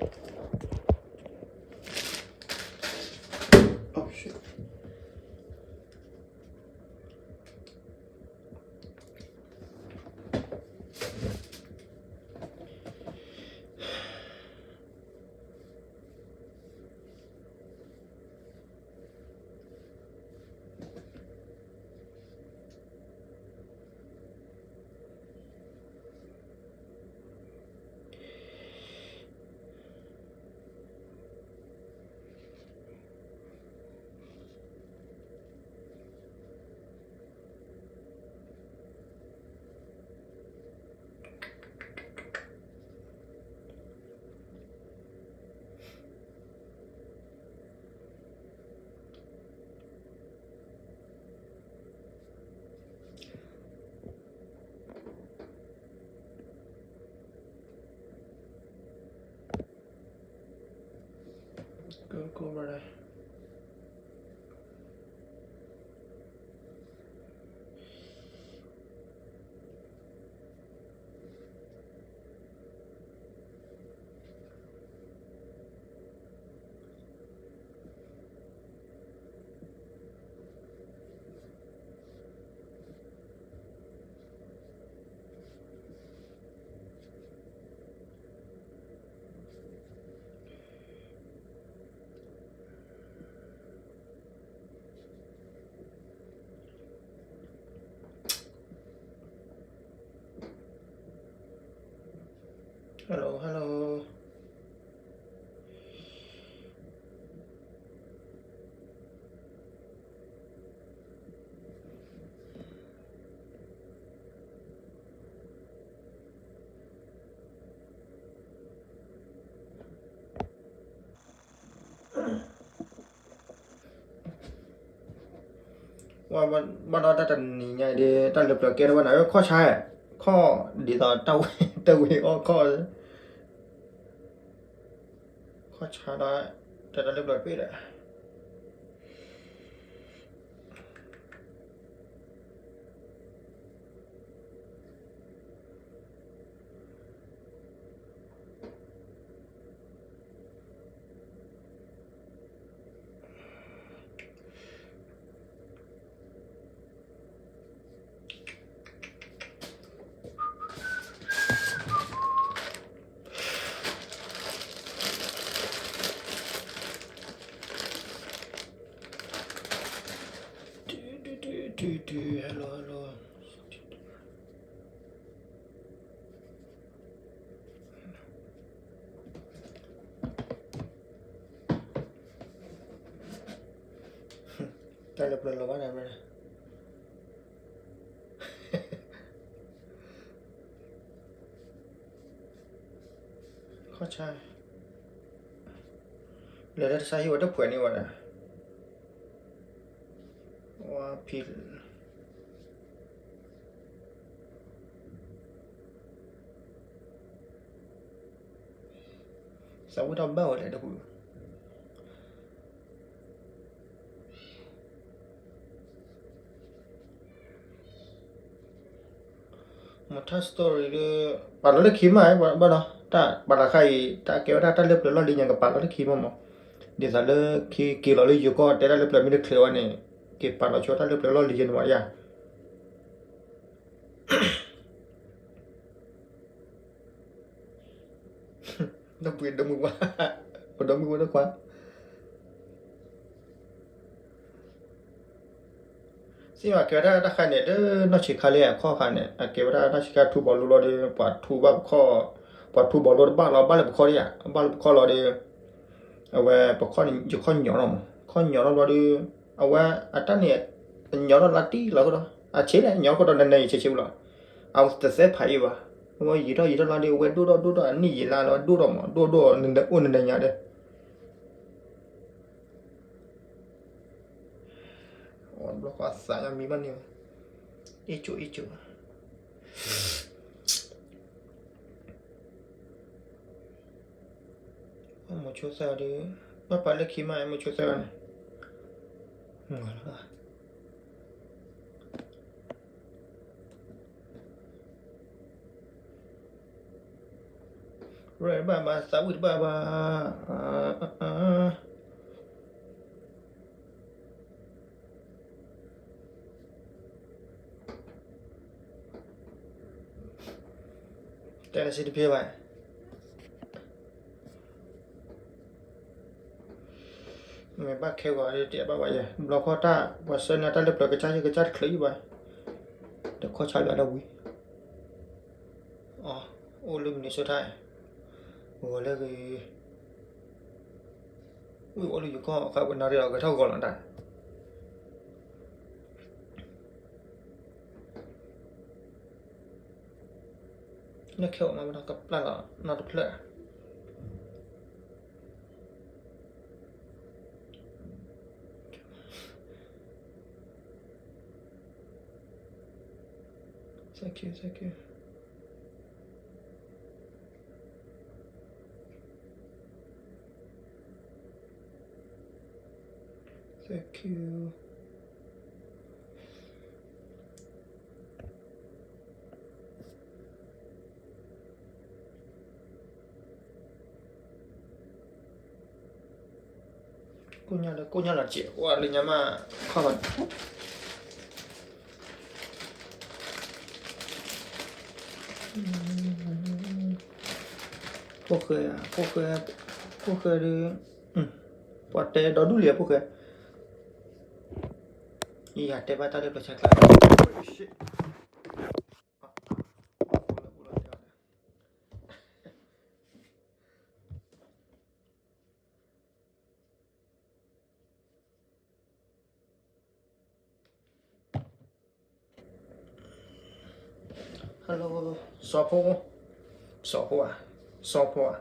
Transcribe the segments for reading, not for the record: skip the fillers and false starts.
Oh shit. Cô vào đây. Hello, hello.ว่ามันเราจะหนีไงดีตอนเลือกเกณฑ์วันไหนข้อใช่ข้อดีต่อเต้าเต้าวีอ้อข้อช้าได้แต่ตอนเลือกปีเลยฮัลโหลฮัลโหลตอนเลือกเราว่าไหนมาข้อใช่เหลือแต่ใช้หัวตะเผื่อนี่วะนะว่าผิดสาวทำเบ้าเลยเดี๋ยวกูมาทัสตอรี่เลยปัดเราได้คิดไหมบ้านเนาะถ้าปัดละใครถ้าเกี่ยวถ้าเลือกเราดีอย่างกับปัดเราได้คิดมั้งมั้งเดี๋ยวจะเลือกคิดเราเลยอยู่ก็แต่ถ้าเลือกเราไม่ได้เคลียร์วันนี้เก็บปัดเราช่วยถ้าเลือกเราดีอย่างว่าอย่าง nó quyền đông quá còn đông quá nó quá xin mà kiểu đó khai này đó nó chỉ khai liền kho khai này kiểu đó nó chỉ khai thu bảo lúa đi bảo thu bao kho bảo thu bảo lúa ba là kho đi ba là kho lúa điเอาไว้bảo kho này chỉ kho nhỏ nó điเอาไว้ta này nhỏ nó là tí là cái đó chế này nhỏ cái đó này chế chế rồiเอาแต่เสียไผ่วะว่ายีđó là đi quên đu đó anh gì là nó đu đó mà đu nên đã uốn nên nhà đấy nó có sai mi bao nhiêu ít chút một chút sao đi bắt phải lấy khí mai một chút sao này ngon lắm Right, Baba, Sawit Baba. Tell us it be by. Mày bác kêu gọi đi tiệm bà vậy. Block họ ta, và sân ta lập cái chat khỉ vậy. Được khó chạy lại đâu quý. Ô lưng này số thai. Ủa là cái... Ủa là có cái bên nào đó cái thâu gọi là đại. Nó kêu mà nó cặp là nó được lệ. Thank you, thank you. Thank you. Cô nhà là chị qua lên nhà mà không phải poker đi quả tê đó đủ liệp poker iya tê ba ta đi belajar kelas hello sopo à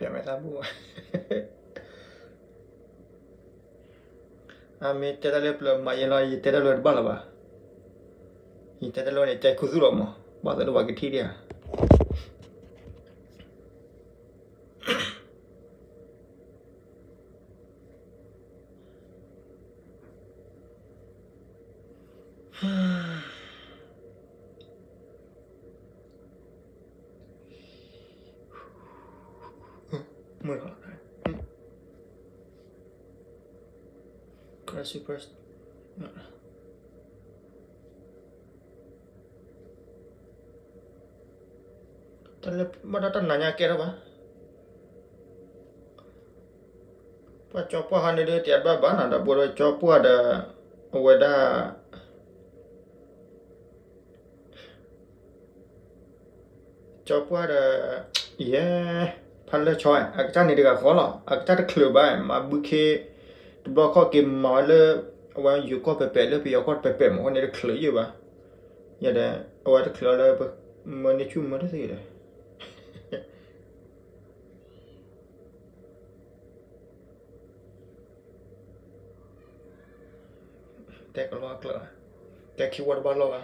biar mày tabu Ami tê ta lep lo mai lo tê ta lo ba la ba tê ta lo ne tê kuzu lo mo ba ta lo ba cái thi đi à mưa hả cái super ta lep ba ta nanya kira ba pa chopo han de tiat ba ba na da bo chopo ada weda chopo ada yeah 팔레 좋아 아까 내가 걸어 아까 클럽에 막 부케 block cái mỏ le wa yu ko pepe le pi ko pepe mo ne 클럽 yu ba ya da wa da 클럽 le mo ne chu mo da si da te ko lo 클럽 te ki wa ba lo ba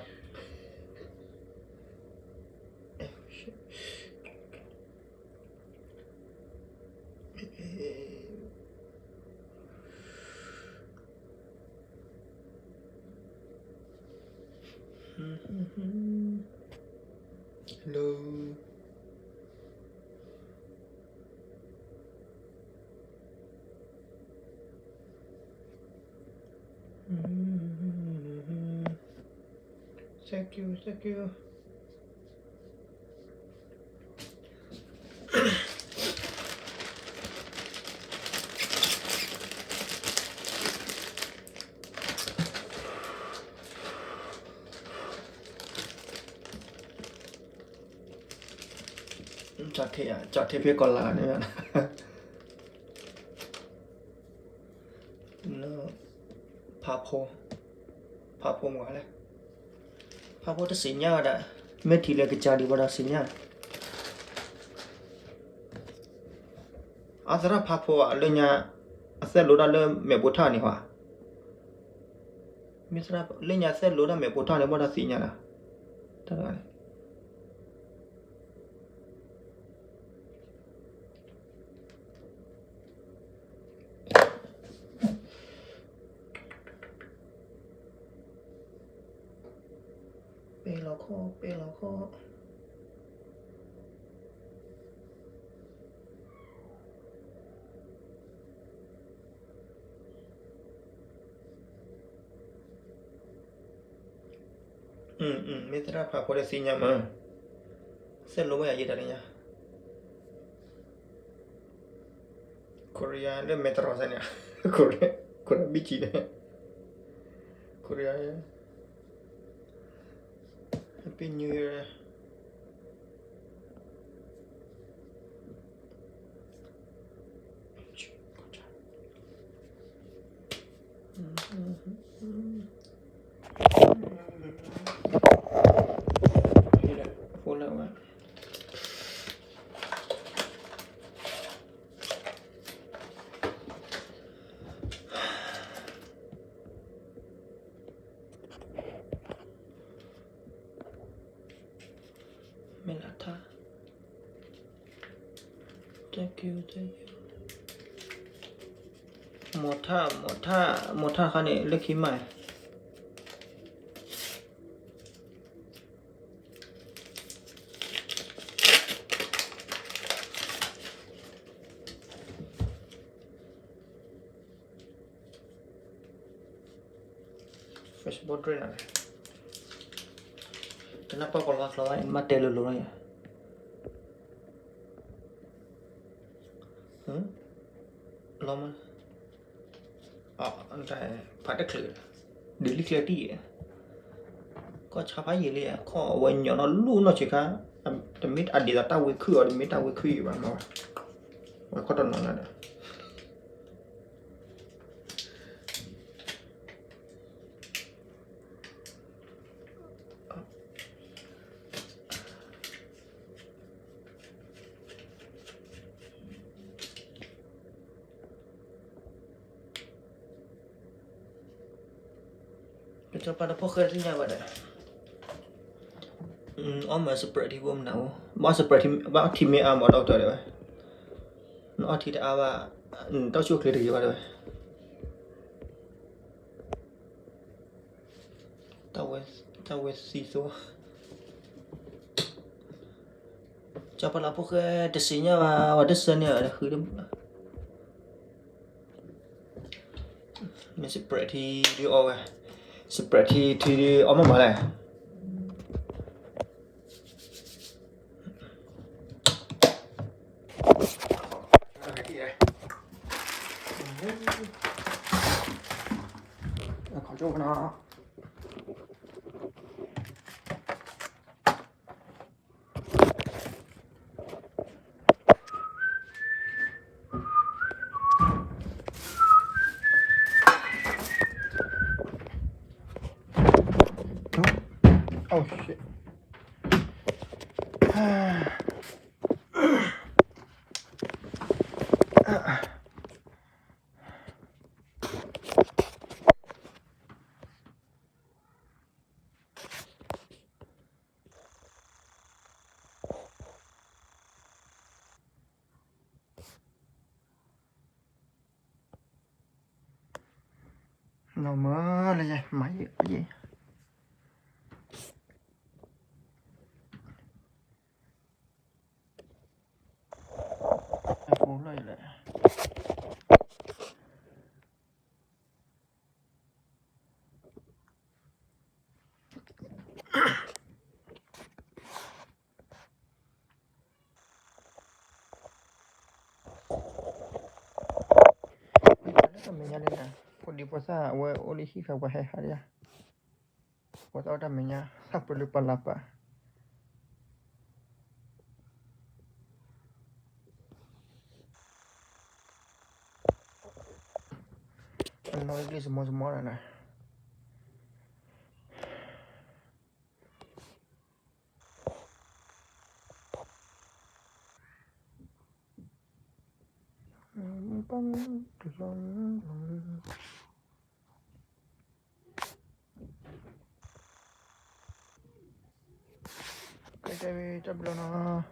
hello thank you chọn thế phía còn lại nữa nó papo ngoài này papo ta xí nhau đã mấy thì là cái cha đi vào đó xí nhau à sao papo à lên nhà sẽ lối ra lên mẹ bố thà này hả mấy sao lên nhà sẽ lối ra mẹ bố thà này vào đó xí nhau à tất cả này ข้อเปล่าข้อไม่ตราพาพอได้สิญญามาเส้นรู้ว่าอย่าได้เนี่ยโคเรียเริ่มเมตรอซะเนี่ยโคเรียบิจิเนี่ยโคเรีย Happy New Year นี่แหละพูดแล้วว่าไม่ละท่า thank you หมดท่าค่ะเนี่ยเล็กขี้ใหม่Facebookด้วยนะkenapa kalau selain mati dulu ya lama entah pada clear daily clarity ya ก็ชาวบ้านยี่เลยข้อวันย้อนรู้เนาะสิคะแต่มิดอดีตตาวิคือมิดตาวิคือบ้างเนาะว่าเขาตอนนั้นนะจะpadaพวกเคยที่ไหนวะเนี่ยอ้อมมาสเปรย์ที่วมหนาวมาสเปรย์ที่ไม่อาหมดเอาตัวเดียวน้องที่จะเอาว่าต้องช่วยเคลียร์ดีกว่าด้วยเตาเวสีตัวจะpadaพวกเคยเดซิเนียว่าเดซิเนียคือเดิมมีสเปรย์ที่ดีเอาไว้สเปรย์ที่เอามาเลยขอโทษนะOh shit. เราเมื่อไรไม่เยอะโอ้เลยแหละtambién nena por di puasa we oli hika wa hai haria puasa también apa lupa lapa no iglesia semua na Kita belum na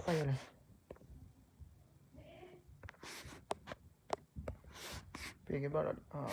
快了。别给爸了啊。